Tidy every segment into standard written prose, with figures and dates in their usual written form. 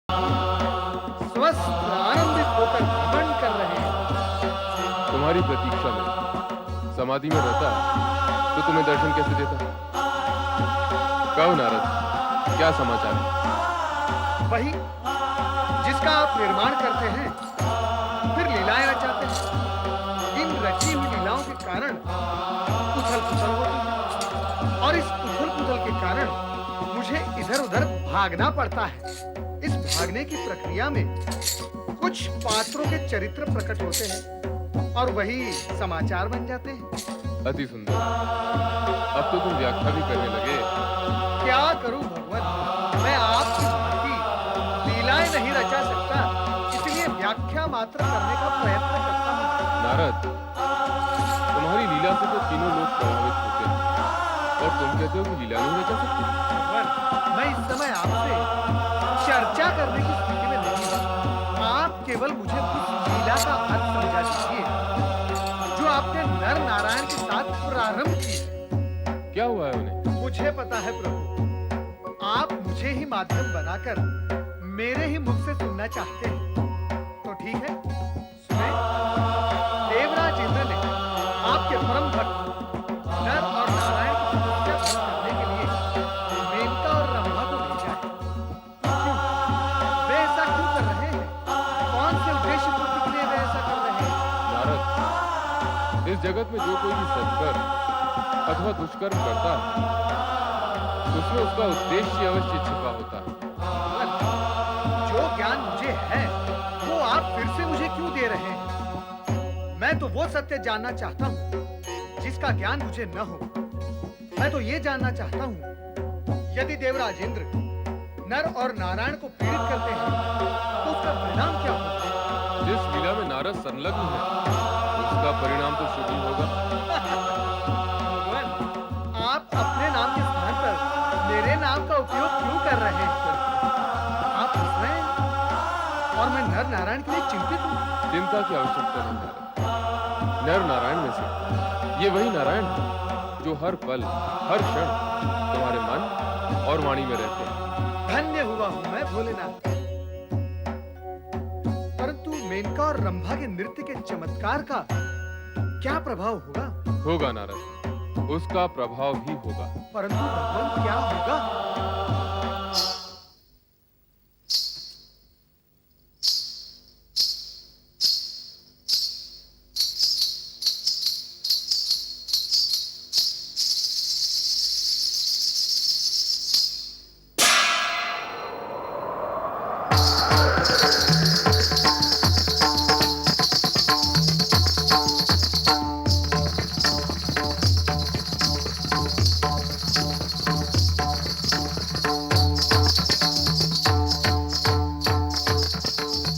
स्वस्थ आनंदित होकर भ्रमण कर रहे हैं। तुम्हारी प्रतीक्षा में समाधि में रहता तो तुम्हें दर्शन कैसे देता? कहो नारद, क्या समाचार है? वही जिसका आप निर्माण करते हैं, फिर लीलाएं रचाते हैं। इन रची हुई लीलाओं के कारण उथल-पुथल होती है और इस उथल-पुथल के कारण मुझे इधर-उधर भागना पड़ता है। इस भागने की प्रक्रिया में कुछ पात्रों के चरित्र प्रकट होते हैं और वही समाचार बन जाते हैं। अति सुंदर। अब तो तुम व्याख्या भी करने लगे। क्या करूं भगवान, मैं आपकी भांति लीलाएं नहीं रचा सकता, इसलिए व्याख्या मात्र करने का प्रयत्न करता हूं। नारद, तुम्हारी लीला से तो तीनों लोग प्रभावित होते हैं और तुम कहते हो कि लीला नहीं रचा सकते? भगवान, मैं इस समय आपसे चर्चा करने की स्थिति में नहीं हूं। आप केवल मुझे उस लीला का अर्थ समझा दीजिए जो आपने नर नारायण के साथ प्रारंभ की। क्या हुआ है उन्हें? मुझे पता है प्रभु, आप मुझे ही माध्यम बनाकर मेरे ही मुख से सुनना चाहते हैं। तो ठीक है, सुने। देवराज इंद्र ने आपके परम भक्त नर और नारायण की तपस्या पूर्ण करने के लिए मेनका और रंभा को भेजा है। क्यों? वे ऐसा क्यों कर रहे हैं? कौन से उद्देश्य पूर्ति के लिए वे ऐसा कर रहे हैं? नारद, इस जगत में जो कोई भी सत्कर्म अथवा दुष्कर्म करता है, उसमें उसका उद्देश्य अवश्य छिपा होता है। जो ज्ञान मुझे है, वो आप फिर से मुझे क्यों दे रहे हैं? मैं तो वो सत्य जानना चाहता हूँ जिसका ज्ञान मुझे न हो। मैं तो ये जानना चाहता हूँ, यदि देवराज इंद्र नर और नारायण को पीड़ित करते हैं, तो उसका परिणाम क्या होगा? जिस लीला में नारद संलग्न है, उसका परिणाम तो शुभ ही होगा। भगवान, आप अपने नाम के स्थान पर मेरे नाम का उपयोग क्यों कर रहे हैं? आप हंस रहे हैं और मैं नर नारायण के लिए चिंतित हूँ। चिंता की आवश्यकता नहीं नारद। नर नारायण में से ये वही नारायण है जो हर पल हर क्षण तुम्हारे मन और वाणी में रहते हैं। धन्य हुआ हूं मैं भोलेनाथ। परंतु मेनका और रंभा के नृत्य के चमत्कार का क्या प्रभाव होगा? होगा नारद, उसका प्रभाव भी होगा। परंतु भगवान, क्या होगा?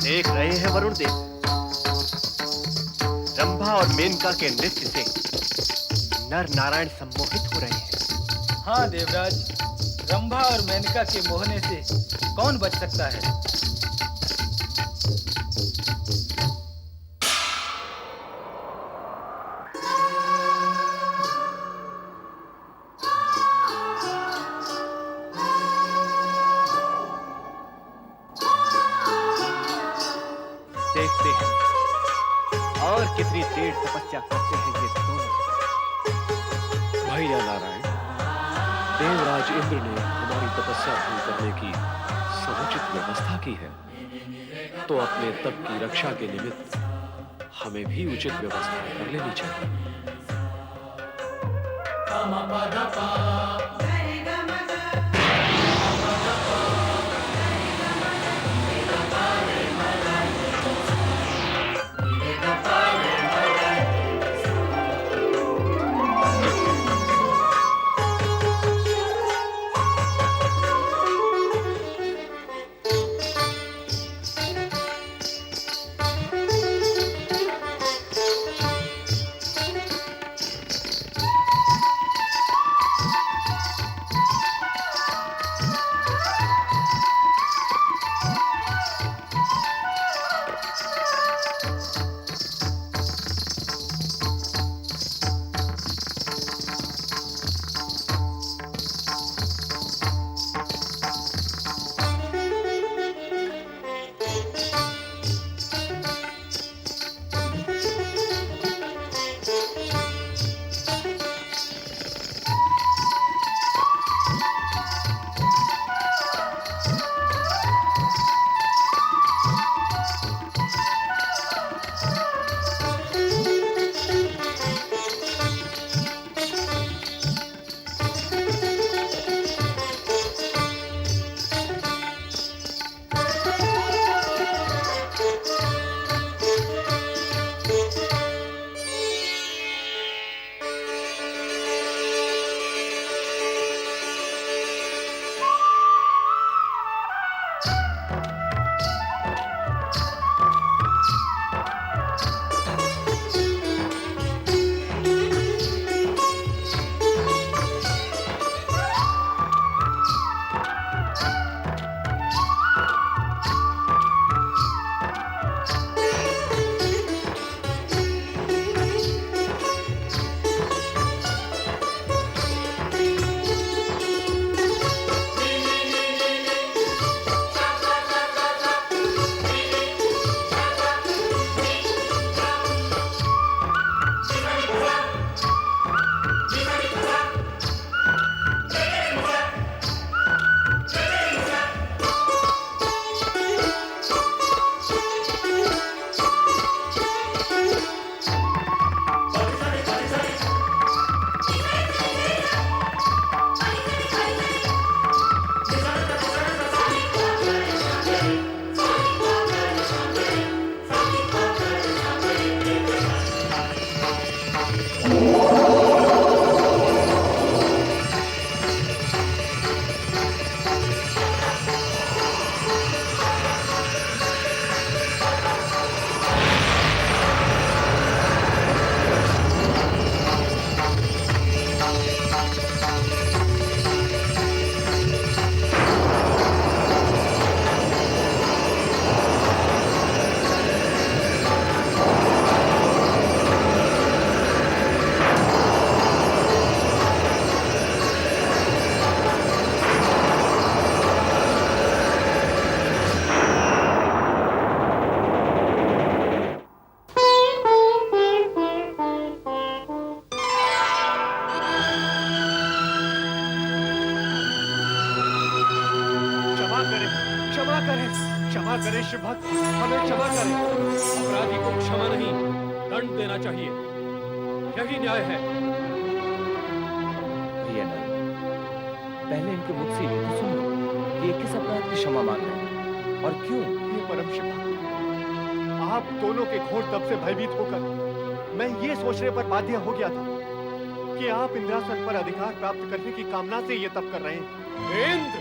देख रहे हैं वरुण देव, रंभा और मेनका के नृत्य से नर नारायण सम्मोहित हो रहे हैं। हाँ देवराज, रंभा और मेनका के मोहने से कौन बच सकता है? देखते हैं और कितनी देर तपस्या करते हैं ये दोनों। भैया नारायण, देवराज इंद्र ने हमारी तपस्या भंग करने की समुचित व्यवस्था की है, तो अपने तप की रक्षा के निमित्त हमें भी उचित व्यवस्था कर लेनी चाहिए। क्षमा करें शिव भक्त, हमें क्षमा करें। अपराधी को क्षमा नहीं, दंड देना चाहिए। यही न्याय है। भैया नल, पहले इनके मुख से ये तो सुन लो कि ये किस अपराध की क्षमा मांग रहे हैं और क्यों। ये परम शिव भक्त, आप दोनों के घोर तप से भयभीत होकर मैं ये सोचने पर बाध्य हो गया था कि आप इंद्रासन पर अधिकार प्राप्त करने की कामना से ये तप कर रहे हैं। इंद्र,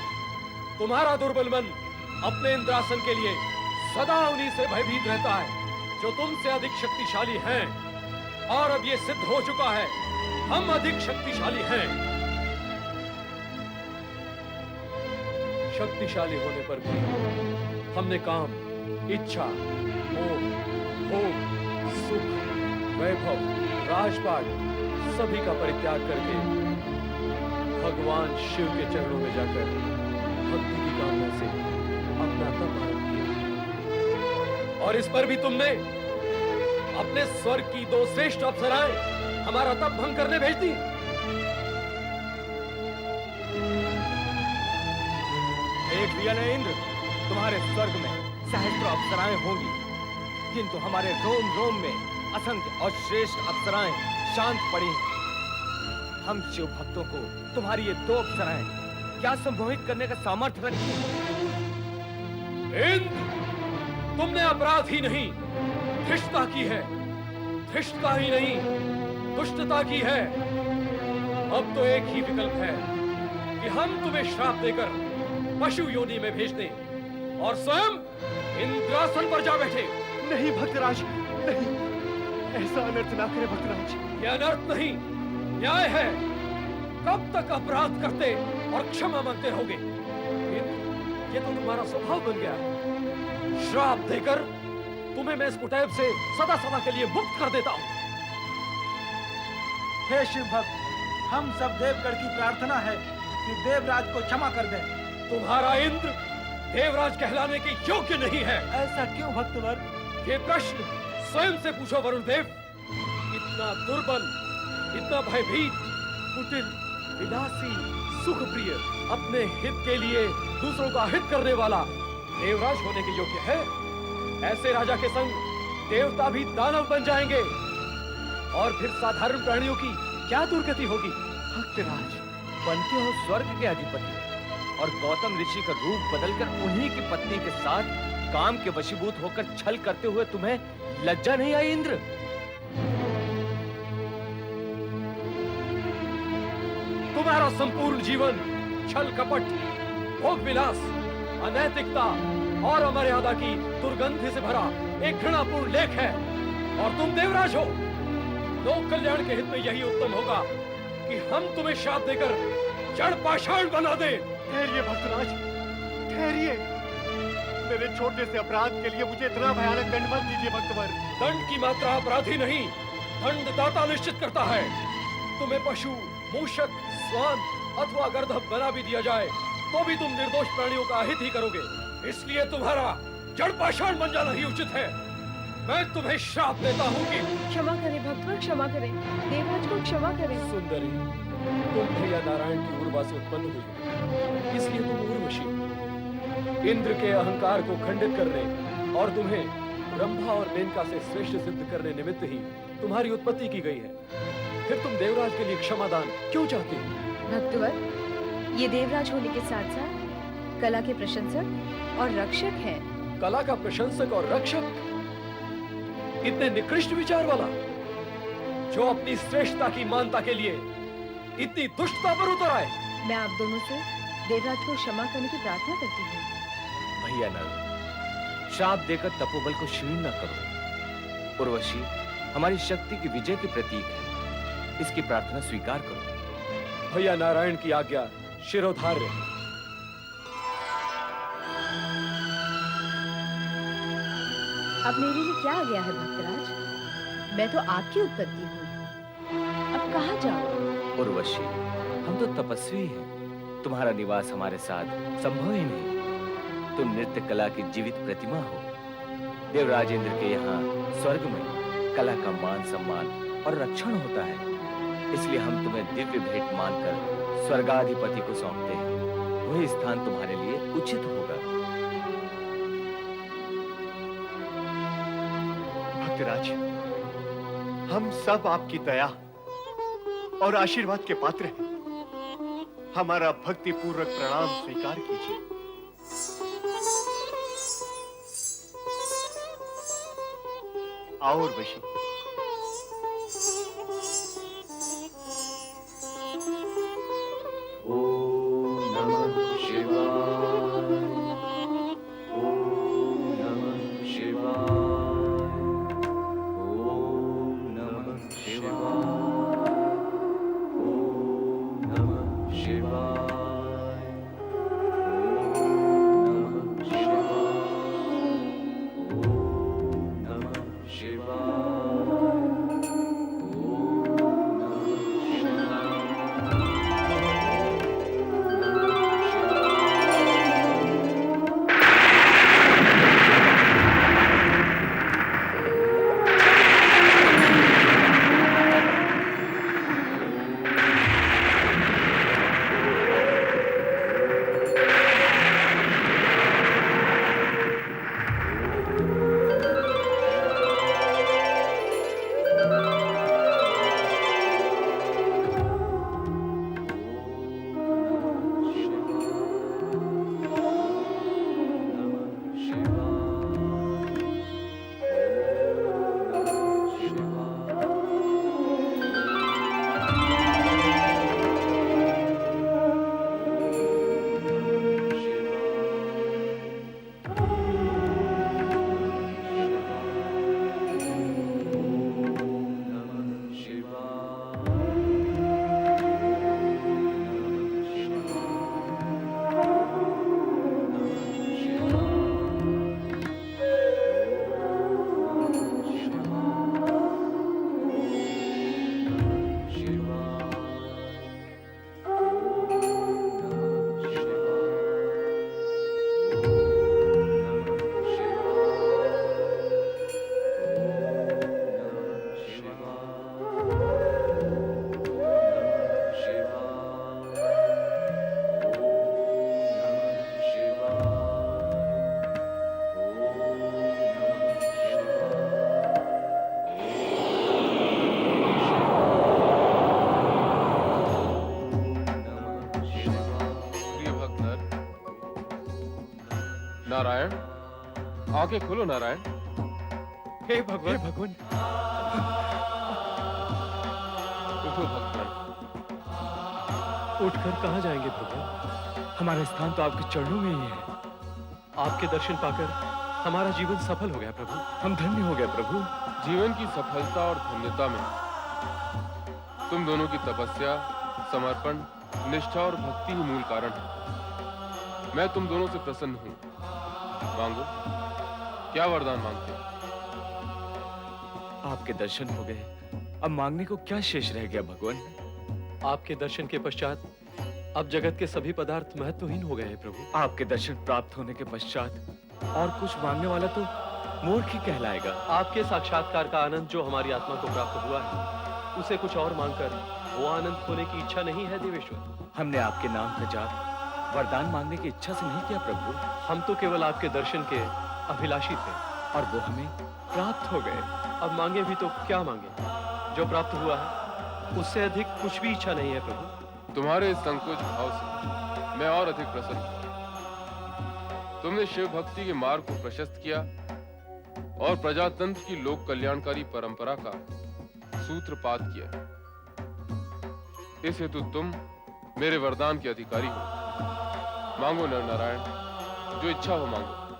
तुम्हारा दुर्बल मन अपने इंद्रासन के लिए सदा उन्हीं से भयभीत रहता है जो तुमसे अधिक शक्तिशाली हैं। और अब ये सिद्ध हो चुका है, हम अधिक शक्तिशाली हैं। शक्तिशाली होने पर भी हमने काम, इच्छा, मोह, भोग, सुख, वैभव, राजपाट सभी का परित्याग करके भगवान शिव के चरणों में जाकर भक्ति की कामना से अपना तप आरंभ किया। और इस पर भी तुमने अपने स्वर्ग की 2 श्रेष्ठ अप्सराएं हमारा तप भंग करने भेज दी। देख लिया ना इंद्र, तुम्हारे स्वर्ग में सहस्त्रों अप्सराएं होंगी, किंतु हमारे रोम रोम में असंख्य और श्रेष्ठ अप्सराएं शांत पड़ी हैं। हम शिव भक्तों को तुम्हारी ये 2 अप्सराएं क्या संमोहित करने का सामर्थ्य रखती हैं? इंद्र, तुमने अपराध ही नहीं, धृष्टता की है। धृष्टता ही नहीं, दुष्टता की है। अब तो एक ही विकल्प है कि हम तुम्हें श्राप देकर पशु योनि में भेज दें और स्वयं इंद्रासन पर जा बैठे। नहीं भक्तराज, नहीं, ऐसा अनर्थ ना करे भक्तराज। यह अनर्थ नहीं, न्याय है। कब तक अपराध करते और क्षमा मांगते रहोगे? ये तो तुम्हारा स्वभाव बन गया है। श्राप देकर तुम्हें मैं इस कुटैब से सदा सदा के लिए मुक्त कर देता हूं। हे शिव भक्त, हम सब देवगढ़ की प्रार्थना है कि देवराज को क्षमा कर दें। तुम्हारा इंद्र देवराज कहलाने के योग्य नहीं है। ऐसा क्यों भक्तवर? ये प्रश्न स्वयं से पूछो वरुण देव। इतना दुर्बल, इतना भयभीत, कुटिल, विलासी, सुखप्रिय, अपने हित के लिए दूसरों का हित करने वाला देवराज होने के योग्य है? ऐसे राजा के संग देवता भी दानव बन जाएंगे और फिर साधारण प्राणियों की क्या दुर्गति होगी? भक्तराज, बनते हो स्वर्ग के अधिपति और गौतम ऋषि का रूप बदलकर उन्हीं की पत्नी के साथ काम के वशीभूत होकर छल करते हुए तुम्हें लज्जा नहीं आई इंद्र? तुम्हारा संपूर्ण जीवन छल कपट, भोग विलास, अनैतिकता और अमर्यादा की दुर्गंध से भरा एक घृणापूर्ण लेख है। और तुम देवराज हो। लोक कल्याण के हित में यही उत्तम होगा कि हम तुम्हें शाप देकर जड़ पाषाण बना दें। ठहरिए भक्तराज, ठहरिए। मेरे छोटे से अपराध के लिए मुझे इतना भयानक दंड मत दीजिए भक्तवर। दंड की मात्रा अपराधी नहीं, दंडदाता निश्चित करता है। तुम्हें पशु, मूषक, स्वान अथवा गर्दभ बना भी दिया जाए तो भी तुम निर्दोष प्राणियों का हित ही करोगे। इसलिए तुम्हारा जड़ पाषाण बन जाना ही उचित है। मैं तुम्हें श्राप देता हूँ कि क्षमा करें भक्तवर, क्षमा करें, देवराज को क्षमा करें। सुंदरी, तुम भैया नारायण की उर्वा से उत्पन्न हुई, इसलिए तुम उर्वशी। इंद्र के अहंकार को खंडित करने और तुम्हें ब्रह्मा और मेनका से श्रेष्ठ सिद्ध करने निमित्त ही तुम्हारी उत्पत्ति की गई है। फिर तुम देवराज के लिए क्षमादान क्यों चाहते हो? भक्तवर, ये देवराज होने के साथ साथ कला के प्रशंसक और रक्षक हैं। कला का प्रशंसक और रक्षक? इतने निकृष्ट विचार वाला, जो अपनी श्रेष्ठता की मानता के लिए इतनी दुष्टता पर उतर आए। मैं आप दोनों से देवराज को क्षमा करने की प्रार्थना करती हूँ। भैया नल, श्राप देकर तपोबल को क्षीण न करो। उर्वशी हमारी शक्ति की विजय की प्रतीक है, इसकी प्रार्थना स्वीकार करो। भैया नारायण की आज्ञा शिरोधार्य। अब मेरे लिए क्या आ गया है भक्तराज? मैं तो आपकी उत्पत्ति हूँ। अब कहाँ जाऊँ? उर्वशी, हम तो तपस्वी हैं। तुम्हारा निवास हमारे साथ संभव ही नहीं। तुम नृत्य कला की जीवित प्रतिमा हो। देवराज इंद्र के यहाँ स्वर्ग में कला का मान सम्मान और रक्षण होता है। इसलिए हम तुम्हें दिव्य भेंट मानकर स्वर्गाधिपति को सौंपते हैं। वही स्थान तुम्हारे लिए उचित होगा। देवराज, हम सब आपकी दया और आशीर्वाद के पात्र हैं। हमारा भक्ति पूर्वक प्रणाम स्वीकार कीजिए। आओ उर्वशी। ओम नमः शिवाय। ओम नमः शिवाय। ओम नमः शिवाय। ओम नमः शिवाय। ओम नमः शिवाय। ओम नमः शिवाय। नारायण, आंखें खोलो नारायण। हे भगवान, उठो भगवान। उठकर कहाँ जाएंगे प्रभु? हमारा स्थान तो आपके चरणों में ही है। आपके दर्शन पाकर हमारा जीवन सफल हो गया प्रभु। हम धन्य हो गए प्रभु। जीवन की सफलता और धन्यता में तुम दोनों की तपस्या, समर्पण, निष्ठा और भक्ति ही मूल कारण है। मैं तुम दोनों से प्रसन्न हूं। मांगो, क्या वरदान मांगते हो? आपके दर्शन हो गए, अब मांगने को क्या शेष रह गया भगवान? आपके दर्शन के पश्चात अब जगत के सभी पदार्थ महत्वहीन हो गए हैं प्रभु। आपके दर्शन प्राप्त होने के पश्चात और कुछ मांगने वाला तो मूर्ख ही कहलाएगा। आपके साक्षात्कार का आनंद जो हमारी आत्मा को प्राप्त हुआ है, उसे कुछ और मांगकर वो आनंद खोने की इच्छा नहीं है देवेश्वर। हमने आपके नाम का जाप वरदान मांगने की इच्छा से नहीं किया प्रभु। हम तो केवल आपके दर्शन के अभिलाषी थे और वो हमें प्राप्त हो गए। अब मांगे भी तो क्या मांगे, जो प्राप्त हुआ है उससे अधिक कुछ भी इच्छा नहीं है प्रभु। तुम्हारे इस संकोच भाव से मैं और अधिक प्रसन्न हूं। तुमने शिव भक्ति के मार्ग को प्रशस्त किया और प्रजातंत्र की लोक कल्याणकारी परंपरा का सूत्रपात किया। इस हेतु तुम मेरे वरदान के अधिकारी हो। मांगो नर नारायण, जो इच्छा हो मांगो।